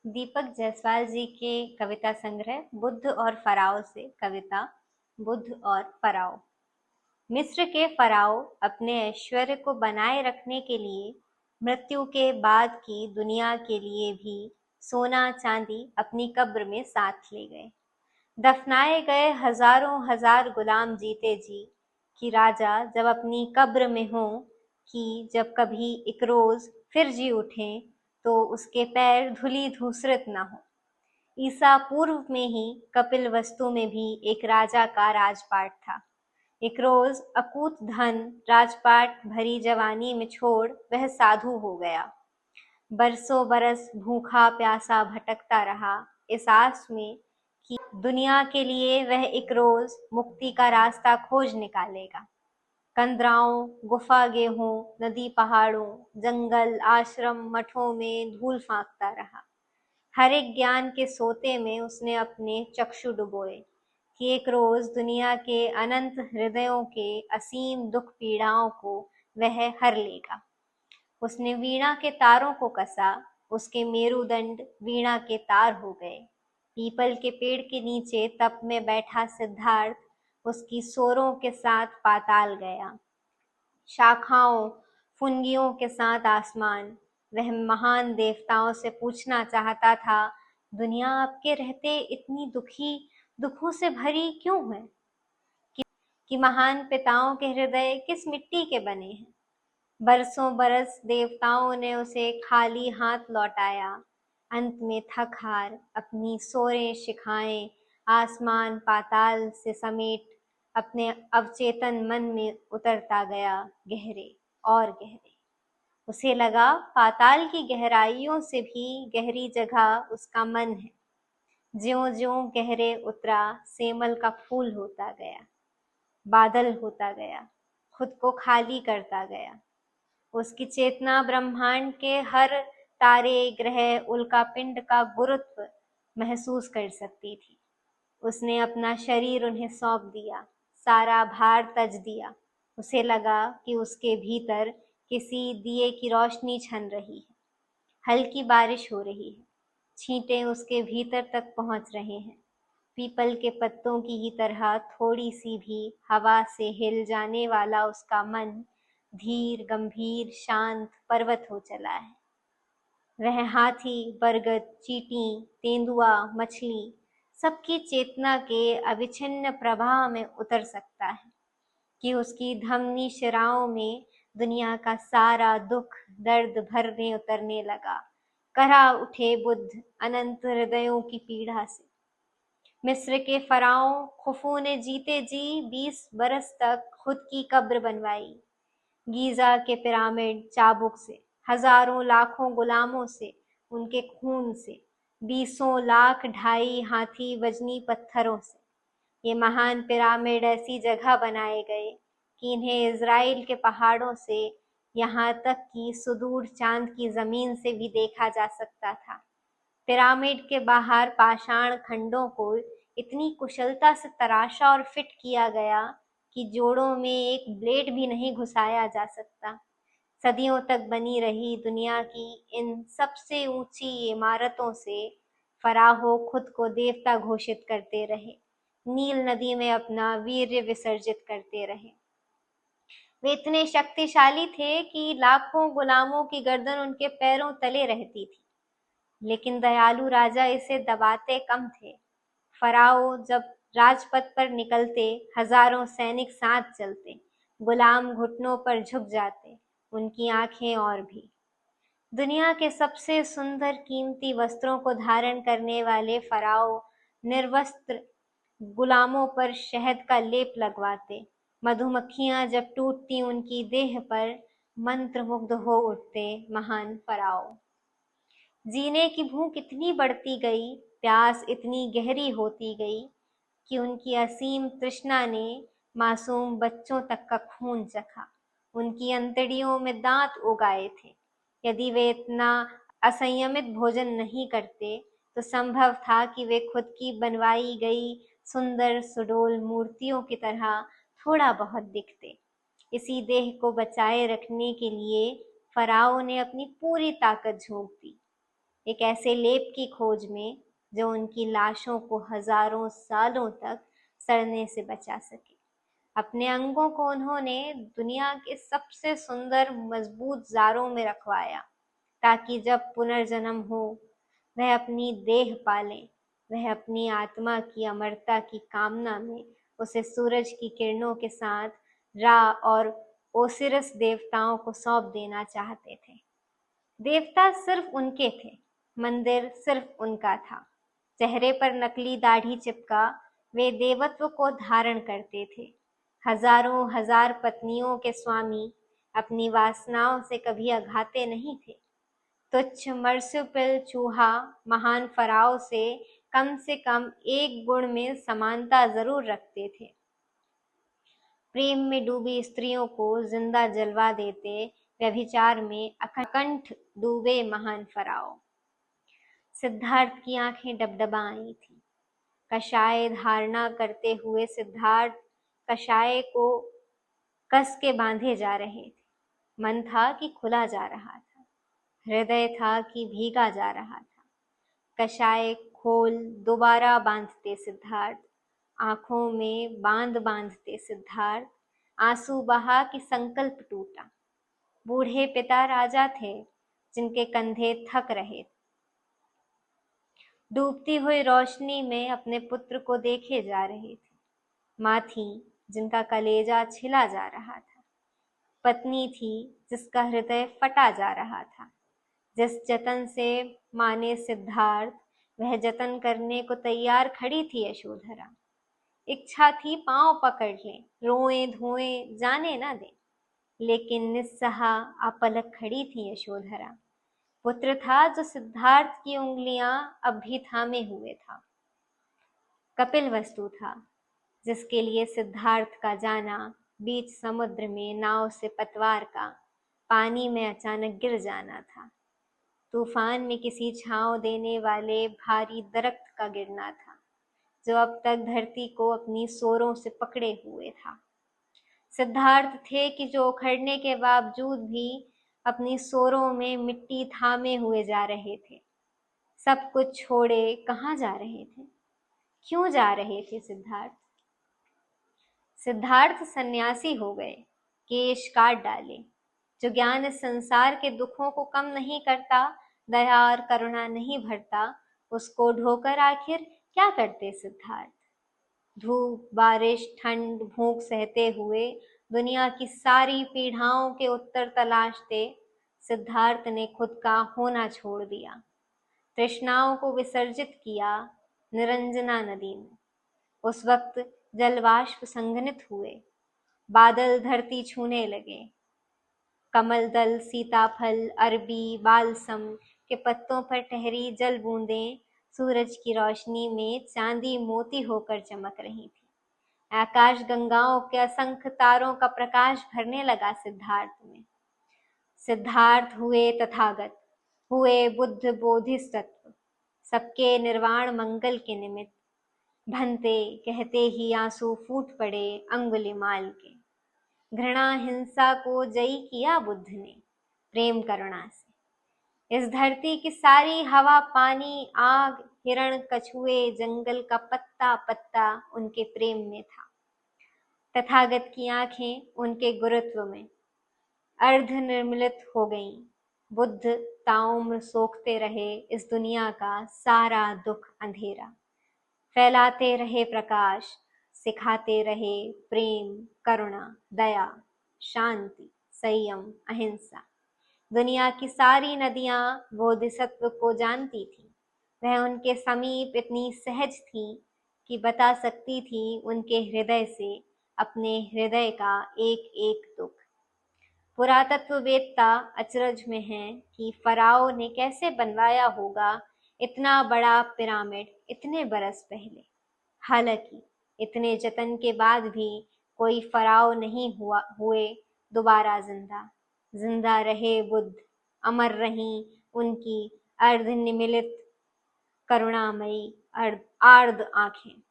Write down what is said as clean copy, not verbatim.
दीपक जायसवाल जी के कविता संग्रह बुद्ध और फराव से कविता बुद्ध और फराव। मिस्र के फराव अपने ऐश्वर्य को बनाए रखने के लिए मृत्यु के बाद की दुनिया के लिए भी सोना चांदी अपनी कब्र में साथ ले गए। दफनाए गए हजारों हजार गुलाम जीते जी कि राजा जब अपनी कब्र में हो कि जब कभी एक रोज फिर जी उठें तो उसके पैर धूली धूसरित न हो। ईसा पूर्व में ही कपिलवस्तु में भी एक राजा का राजपाट था। एक रोज अकूत धन राजपाट भरी जवानी में छोड़ वह साधु हो गया। बरसों बरस भूखा प्यासा भटकता रहा इस आस में कि दुनिया के लिए वह एक रोज मुक्ति का रास्ता खोज निकालेगा। कंदराओं, गुफा गेहूं, नदी पहाड़ों, जंगल, आश्रम, मठों में धूल फांकता रहा। हर एक ज्ञान के सोते में उसने अपने चक्षु डुबोए कि एक रोज दुनिया के अनंत हृदयों के असीम दुख पीड़ाओं को वह हर लेगा। उसने वीणा के तारों को कसा, उसके मेरुदंड वीणा के तार हो गए। पीपल के पेड़ के नीचे तप में बैठा सिद्धार्थ उसकी सोरों के साथ पाताल गया। शाखाओं फुनगियों के साथ आसमान। वह महान देवताओं से पूछना चाहता था, दुनिया आपके रहते इतनी दुखों से भरी क्यों है कि महान पिताओं के हृदय किस मिट्टी के बने हैं। बरसों बरस देवताओं ने उसे खाली हाथ लौटाया। अंत में थक हार अपनी सोरें शिखाएं आसमान पाताल से समेट अपने अवचेतन मन में उतरता गया गहरे और गहरे। उसे लगा पाताल की गहराइयों से भी गहरी जगह उसका मन है। ज्यों ज्यों गहरे उतरा सेमल का फूल होता गया, बादल होता गया, खुद को खाली करता गया। उसकी चेतना ब्रह्मांड के हर तारे ग्रह उल्का पिंड का गुरुत्व महसूस कर सकती थी। उसने अपना शरीर उन्हें सौंप दिया, सारा भार तज दिया। उसे लगा कि उसके भीतर किसी दिए की रोशनी छन रही है। हल्की बारिश हो रही है, छींटे उसके भीतर तक पहुंच रहे हैं। पीपल के पत्तों की ही तरह थोड़ी सी भी हवा से हिल जाने वाला उसका मन धीर गंभीर शांत पर्वत हो चला है। वह हाथी, बरगद, चींटी, तेंदुआ, मछली सबकी चेतना के अविच्छिन्न प्रवाह में उतर सकता है कि उसकी धमनी शिराओं में दुनिया का सारा दुख दर्द भरने उतरने लगा। करा उठे बुद्ध अनंत हृदयों की पीड़ा से। मिस्र के फराओं खुफू ने जीते जी 20 बरस तक खुद की कब्र बनवाई। गीजा के पिरामिड चाबुक से, हजारों लाखों गुलामों से, उनके खून से, 20 लाख ढाई हाथी वजनी पत्थरों से ये महान पिरामिड ऐसी जगह बनाए गए कि इन्हें इजराइल के पहाड़ों से यहाँ तक कि सुदूर चांद की जमीन से भी देखा जा सकता था। पिरामिड के बाहर पाषाण खंडों को इतनी कुशलता से तराशा और फिट किया गया कि जोड़ों में एक ब्लेड भी नहीं घुसाया जा सकता। सदियों तक बनी रही दुनिया की इन सबसे ऊंची इमारतों से फराहो खुद को देवता घोषित करते रहे, नील नदी में अपना वीर्य विसर्जित करते रहे। वे इतने शक्तिशाली थे कि लाखों गुलामों की गर्दन उनके पैरों तले रहती थी, लेकिन दयालु राजा इसे दबाते कम थे। फराओ जब राजपथ पर निकलते, हजारों सैनिक साथ चलते, गुलाम घुटनों पर झुक जाते, उनकी आंखें और भी। दुनिया के सबसे सुंदर कीमती वस्त्रों को धारण करने वाले फराओ निर्वस्त्र गुलामों पर शहद का लेप लगवाते। मधुमक्खियां जब टूटती उनकी देह पर मंत्रमुग्ध हो उठते महान फराओ। जीने की भूख इतनी बढ़ती गई, प्यास इतनी गहरी होती गई कि उनकी असीम तृष्णा ने मासूम बच्चों तक का खून चखा। उनकी अंतड़ियों में दांत उगाए थे। यदि वे इतना असंयमित भोजन नहीं करते तो संभव था कि वे खुद की बनवाई गई सुंदर सुडोल मूर्तियों की तरह थोड़ा बहुत दिखते। इसी देह को बचाए रखने के लिए फराओ ने अपनी पूरी ताकत झोंक दी। एक ऐसे लेप की खोज में जो उनकी लाशों को हजारों सालों तक सड़ने से बचा सके। अपने अंगों को उन्होंने दुनिया के सबसे सुंदर मजबूत जारों में रखवाया, ताकि जब पुनर्जन्म हो वह अपनी देह पाले, वह अपनी आत्मा की अमरता की कामना में उसे सूरज की किरणों के साथ रा और ओसिरस देवताओं को सौंप देना चाहते थे। देवता सिर्फ उनके थे, मंदिर सिर्फ उनका था। चेहरे पर नकली दाढ़ी चिपका वे देवत्व को धारण करते थे। हजारों हजार पत्नियों के स्वामी अपनी वासनाओं से कभी अघाते नहीं थे। तुच्छ मर्सुपिल चूहा महान फराव से कम एक गुण में समानता जरूर रखते थे। प्रेम में डूबी स्त्रियों को जिंदा जलवा देते, व्यभिचार में अकंठ डूबे महान फराव। सिद्धार्थ की आंखें डबडबा आई थी। कषाय धारणा करते हुए सिद्धार्थ कषाय को कस के बांधे जा रहे थे। मन था कि खुला जा रहा था, हृदय था कि भीगा जा रहा था। कषाय खोल दोबारा बांधते सिद्धार्थ, आंखों में बांध बांधते सिद्धार्थ, आंसू बहा कि संकल्प टूटा। बूढ़े पिता राजा थे जिनके कंधे थक रहे थे। डूबती हुई रोशनी में अपने पुत्र को देखे जा रहे थे। माँ थी जिनका कलेजा छिला जा रहा था। पत्नी थी जिसका हृदय फटा जा रहा था। जिस जतन से माँ ने सिद्धार्थ, वह जतन करने को तैयार खड़ी थी यशोधरा। इच्छा थी पांव पकड़ लें, रोएं धोएं जाने ना दें, लेकिन निस्सहा अपलक खड़ी थी यशोधरा। पुत्र था जो सिद्धार्थ की उंगलियां अब भी थामे हुए था। कपिल वस्तु था जिसके लिए सिद्धार्थ का जाना बीच समुद्र में नाव से पतवार का पानी में अचानक गिर जाना था। तूफान में किसी छांव देने वाले भारी दरख्त का गिरना था जो अब तक धरती को अपनी सोरों से पकड़े हुए था। सिद्धार्थ थे कि जो उखड़ने के बावजूद भी अपनी सोरों में मिट्टी थामे हुए जा रहे थे। सब कुछ छोड़े कहाँ जा रहे थे? क्यों जा रहे थे सिद्धार्थ? सिद्धार्थ सन्यासी हो गए, केश काट डाले। जो ज्ञान इस संसार के दुखों को कम नहीं करता, दया और करुणा नहीं भरता, उसको ढोकर आखिर क्या करते सिद्धार्थ? धूप, बारिश, ठंड, भूख सहते हुए दुनिया की सारी पीड़ाओं के उत्तर तलाशते सिद्धार्थ ने खुद का होना छोड़ दिया। तृष्णाओं को विसर्जित किया निरंजना नदी में। उस वक्त जलवाष्प संघनित हुए, बादल धरती छूने लगे। कमल दल, सीताफल, अरबी, बालसम के पत्तों पर ठहरी जल बूंदें सूरज की रोशनी में चांदी मोती होकर चमक रही थी। आकाश गंगाओं के असंख्य तारों का प्रकाश भरने लगा सिद्धार्थ में। सिद्धार्थ हुए तथागत, हुए बुद्ध बोधिसत्व, सबके निर्वाण मंगल के निमित्त। भंते कहते ही आंसू फूट पड़े अंगुलिमाल के। घृणा हिंसा को जयी किया बुद्ध ने प्रेम करुणा से। इस धरती की सारी हवा, पानी, आग, हिरण, कछुए, जंगल का पत्ता पत्ता उनके प्रेम में था। तथागत की आंखें उनके गुरुत्व में अर्ध निर्मलित हो गईं। बुद्ध ताउम्र सोखते रहे इस दुनिया का सारा दुख अंधेरा, फैलाते रहे प्रकाश, सिखाते रहे प्रेम, करुणा, दया, शांति, संयम, अहिंसा। दुनिया की सारी नदियां बोधिसत्व को जानती थी। वह उनके समीप इतनी सहज थी कि बता सकती थी उनके हृदय से अपने हृदय का एक एक दुख। पुरातत्ववेत्ता अचरज में हैं कि फराओ ने कैसे बनवाया होगा इतना बड़ा पिरामिड इतने बरस पहले। हालांकि इतने जतन के बाद भी कोई फराओ नहीं हुए दोबारा जिंदा रहे बुद्ध, अमर रहीं उनकी अर्धनिमीलित करुणामयी आर्द्र आंखें।